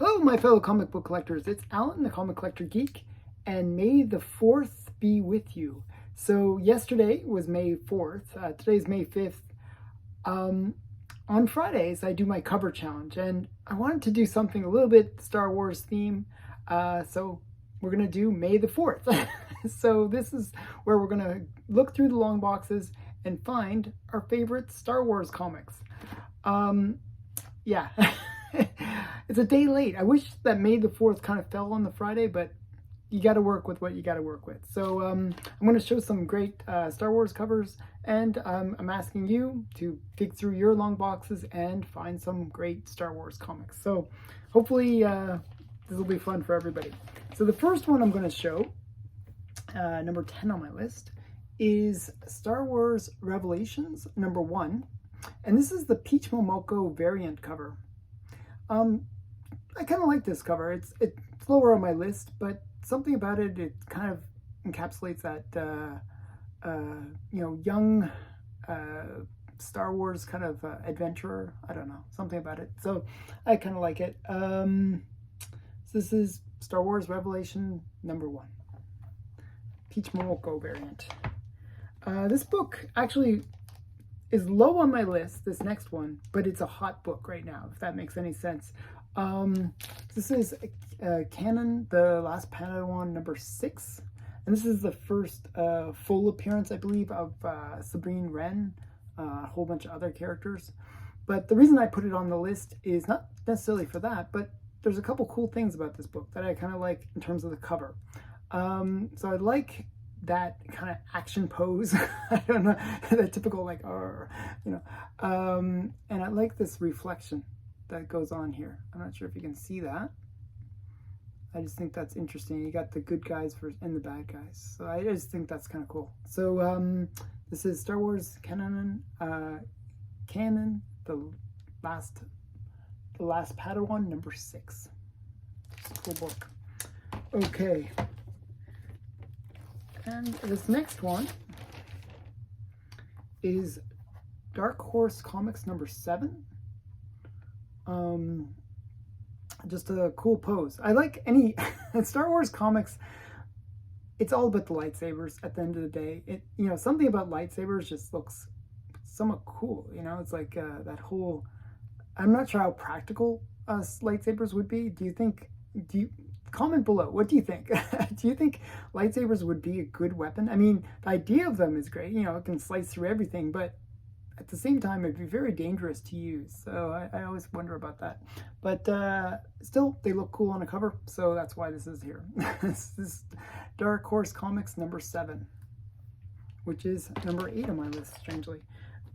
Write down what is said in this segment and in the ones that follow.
Hello, my fellow comic book collectors. It's Alan, the Comic Collector Geek, and may the 4th be with you. So yesterday was May 4th. Today's May 5th. On Fridays, I do my cover challenge, and I wanted to do something a little bit Star Wars theme. So we're going to do May the 4th. So this is where we're going to look through the long boxes and find our favorite Star Wars comics. Yeah. It's a day late. I wish that May the 4th kind of fell on the Friday, but you got to work with what you got to work with. So I'm going to show some great Star Wars covers, and I'm asking you to dig through your long boxes and find some great Star Wars comics. So hopefully this will be fun for everybody. So the first one I'm going to show, number 10 on my list, is Star Wars Revelations number 1. And this is the Peach Momoko variant cover. I kind of like this cover. It's lower on my list, but something about it kind of encapsulates that young Star Wars kind of adventurer. I don't know, something about it. So I kind of like it. So this is Star Wars Revelation number 1, Peach Momoko variant. This book actually is low on my list, this next one, but it's a hot book right now, if that makes any sense. This is Canon, The Last Padawan number 6, and this is the first full appearance, I believe, of Sabine Wren, a whole bunch of other characters. But the reason I put it on the list is not necessarily for that, but there's a couple cool things about this book that I kind of like in terms of the cover. So I like that kind of action pose. I don't know, that typical like, and I like this reflection that goes on here. I'm not sure if you can see that. I just think that's interesting. You got the good guys and the bad guys. So I just think that's kind of cool. So this is Star Wars Canon, the last Padawan number 6. Cool book. Okay. And this next one is Dark Horse Comics number 7. Just a cool pose. I like any Star Wars comics. It's all about the lightsabers at the end of the day. Something about lightsabers just looks somewhat cool. It's like that whole. I'm not sure how practical lightsabers would be. Comment below. What do you think? Do you think lightsabers would be a good weapon? I mean, the idea of them is great. It can slice through everything, but at the same time, it'd be very dangerous to use. So I always wonder about that. But still, they look cool on a cover, so that's why this is here. This is Dark Horse Comics number 7, which is number 8 on my list, strangely.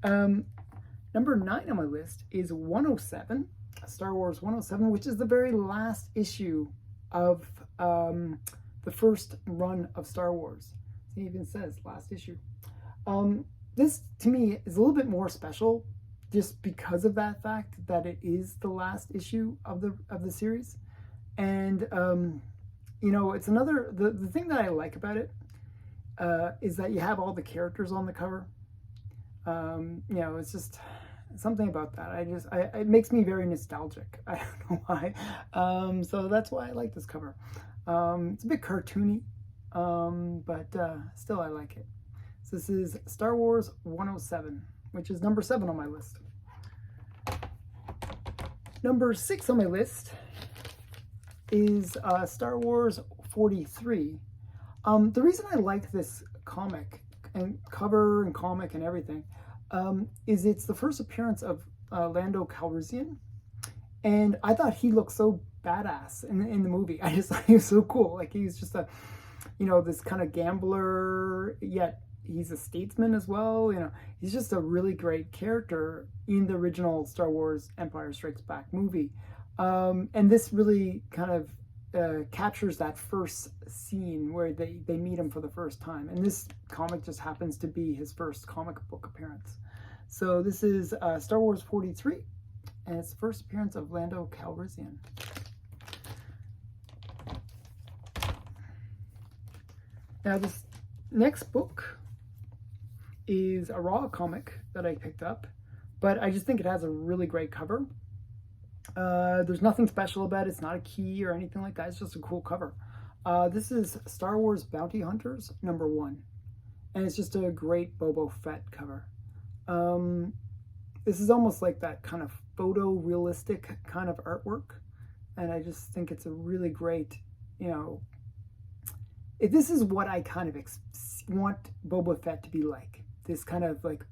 Number 9 on my list is 107, Star Wars 107, which is the very last issue of the first run of Star Wars. It even says last issue. This to me is a little bit more special just because of that fact that it is the last issue of the series. And it's another the thing that I like about it is that you have all the characters on the cover. It's just something about that. It makes me very nostalgic. I don't know why. So that's why I like this cover. It's a bit cartoony, but still I like it. So this is Star Wars 107, which is number 7 on my list. Number 6 on my list is Star Wars 43. The reason I like this comic and cover and comic and everything is it's the first appearance of Lando Calrissian, and I thought he looked so badass in the movie. I just thought he was so cool. Like he's just a, this kind of gambler, yet he's a statesman as well. He's just a really great character in the original Star Wars Empire Strikes Back movie, and this really kind of captures that first scene where they meet him for the first time, and this comic just happens to be his first comic book appearance. So this is Star Wars 43, and it's the first appearance of Lando Calrissian. Now this next book is a raw comic that I picked up, but I just think it has a really great cover. There's nothing special about it. It's not a key or anything like that. It's just a cool cover. This is Star Wars Bounty Hunters #1, and it's just a great Boba Fett cover. This is almost like that kind of photorealistic kind of artwork, and I just think it's a really great, you know, if this is what I kind of want Boba Fett to be like. This kind of like,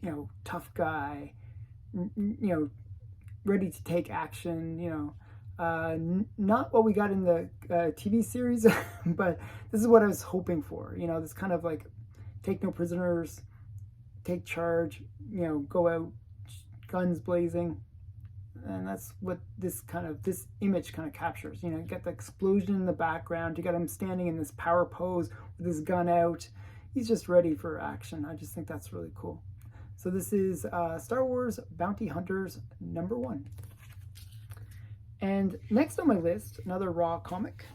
you know, tough guy, you know, ready to take action, you know. Not what we got in the TV series, but this is what I was hoping for. You know, this kind of like take no prisoners, take charge, you know, go out, guns blazing. And that's what this image kind of captures. You know, you got the explosion in the background, you got him standing in this power pose with his gun out. He's just ready for action. I just think that's really cool. So this is Star Wars Bounty Hunters #1. And next on my list, another Raw comic.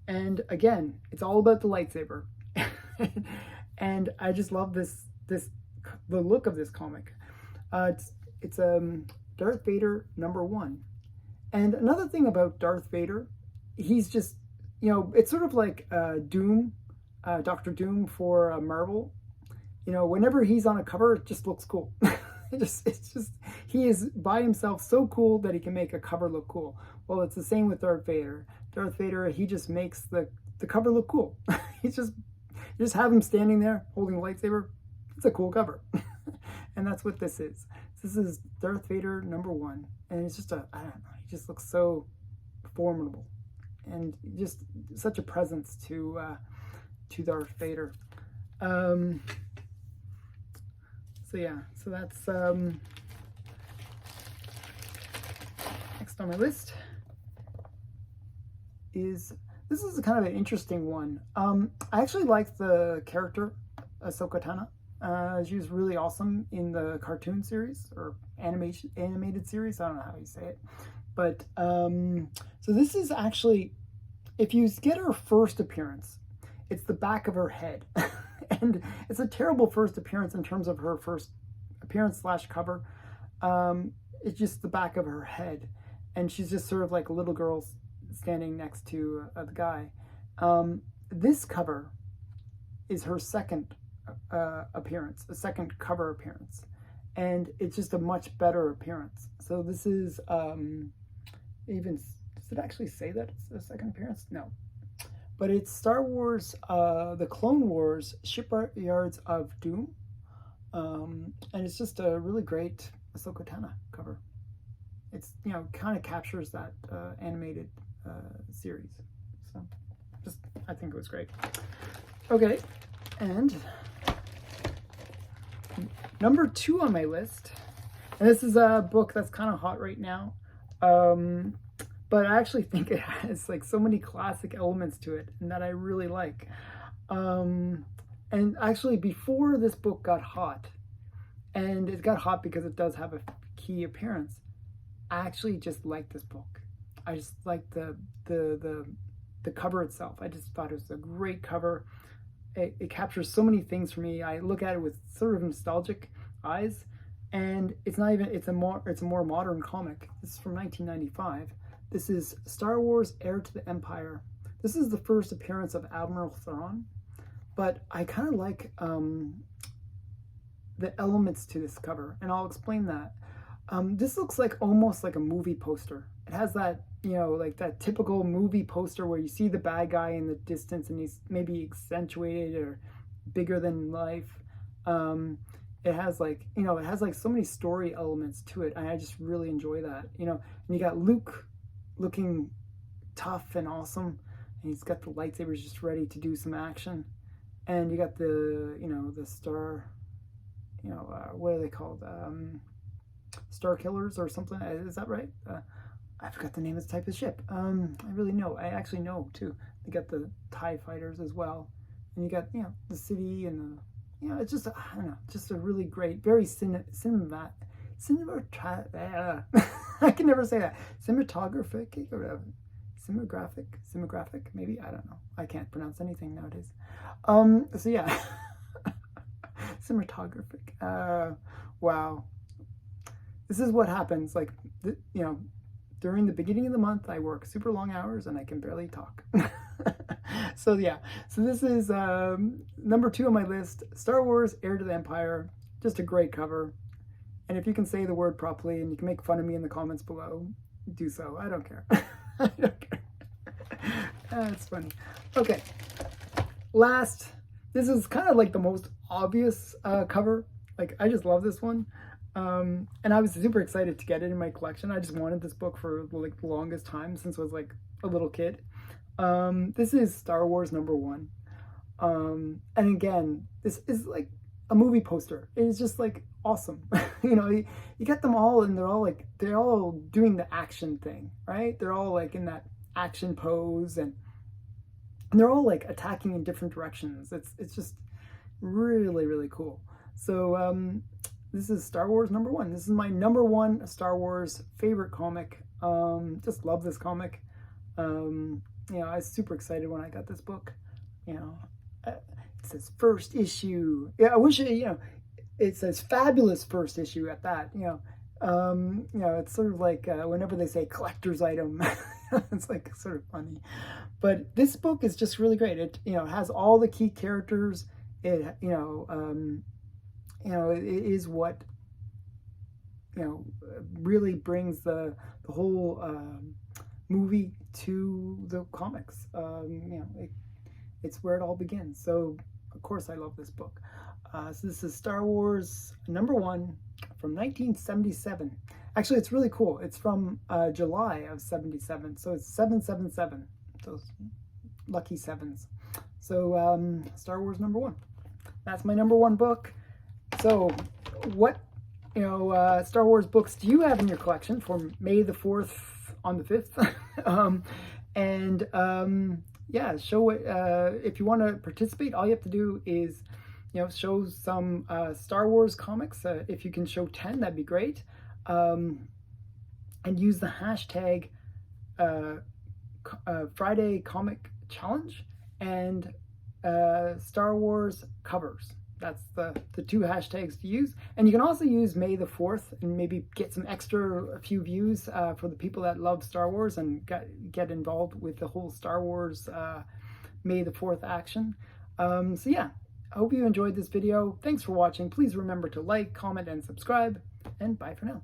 And again, it's all about the lightsaber. And I just love the look of this comic. It's Darth Vader #1. And another thing about Darth Vader, he's just, you know, it's sort of like Doom, Doctor Doom for Marvel. You know, whenever he's on a cover, it just looks cool. It's just, he is by himself so cool that he can make a cover look cool. Well, it's the same with Darth Vader. Darth Vader, he just makes the cover look cool. You just have him standing there holding a lightsaber. It's a cool cover. And that's what this is. This is Darth Vader #1. And it's just I don't know, he just looks so formidable. And just such a presence to Darth Vader. So yeah, so that's next on my list is, this is kind of an interesting one. I actually like the character Ahsoka Tano. She was really awesome in the cartoon series or animated series. I don't know how you say it, but so this is actually, if you get her first appearance, it's the back of her head. And it's a terrible first appearance in terms of her first appearance / cover. It's just the back of her head, and she's just sort of like a little girl standing next to the guy. This cover is her second appearance, a second cover appearance, and it's just a much better appearance. So this is even, does it actually say that it's a second appearance? No. But it's Star Wars, the Clone Wars Shipyards of Doom. And it's just a really great Ahsoka Tano cover. It's, you know, kind of captures that animated series. So just, I think it was great. Okay, and #2 on my list, and this is a book that's kind of hot right now. But I actually think it has like so many classic elements to it, and that I really like. And actually, before this book got hot, and it got hot because it does have a key appearance, I actually just liked this book. I just liked the cover itself. I just thought it was a great cover. It captures so many things for me. I look at it with sort of nostalgic eyes, and it's not even, it's a more modern comic. This is from 1995. This is Star Wars Heir to the Empire. This is the first appearance of Admiral Thrawn, but I kind of like the elements to this cover, and I'll explain that. This looks like almost like a movie poster. It has that, you know, like that typical movie poster where you see the bad guy in the distance and he's maybe accentuated or bigger than life. It has like, you know, it has like so many story elements to it, and I just really enjoy that, you know. And you got Luke looking tough and awesome, and he's got the lightsabers just ready to do some action, and you got the, you know, the star, you know, what are they called, Star Killers or something, is that right? I forgot the name of the type of ship. I actually know too. You got the TIE fighters as well, and you got, you know, the city and the, you know, it's just, I don't know, just a really great, very I can never say that. Cinematographic or whatever. Cinematographic, maybe? I don't know. I can't pronounce anything nowadays. So yeah. Cinematographic. Wow. This is what happens, like, you know, during the beginning of the month, I work super long hours and I can barely talk. So yeah, so this is number 2 on my list, Star Wars Heir to the Empire. Just a great cover. And if you can say the word properly and you can make fun of me in the comments below, do so. I don't care. I don't care. That's funny. Okay, last, this is kind of like the most obvious cover. Like, I just love this one. And I was super excited to get it in my collection. I just wanted this book for like the longest time since I was like a little kid. This is Star Wars #1. And again, this is like a movie poster. It is just like awesome. You know, you get them all and they're all doing the action thing, right? They're all like in that action pose and they're all like attacking in different directions. It's just really, really cool. So this is Star Wars #1. This is my #1 Star Wars favorite comic. Just love this comic. You know, I was super excited when I got this book. You know, it says first issue. Yeah, I wish it, you know, it says fabulous first issue at that. You know, it's sort of like whenever they say collector's item, it's like sort of funny. But this book is just really great. It, you know, has all the key characters. It, you know, it is what, you know, really brings the whole movie to the comics. You know, it's where it all begins. So of course I love this book. So this is Star Wars #1 from 1977. Actually, it's really cool. It's from July of 77. So it's 777. Those lucky sevens. So Star Wars #1. That's my #1 book. So what, you know, Star Wars books do you have in your collection for May the 4th on the 5th? Yeah, show it. If you want to participate, all you have to do is, you know, show some Star Wars comics. If you can show 10, that'd be great. And use the hashtag Friday Comic Challenge and Star Wars covers. That's the 2 hashtags to use. And you can also use May the 4th and maybe get some a few views for the people that love Star Wars and get involved with the whole Star Wars May the 4th action. So yeah, I hope you enjoyed this video. Thanks for watching. Please remember to like, comment, and subscribe. And bye for now.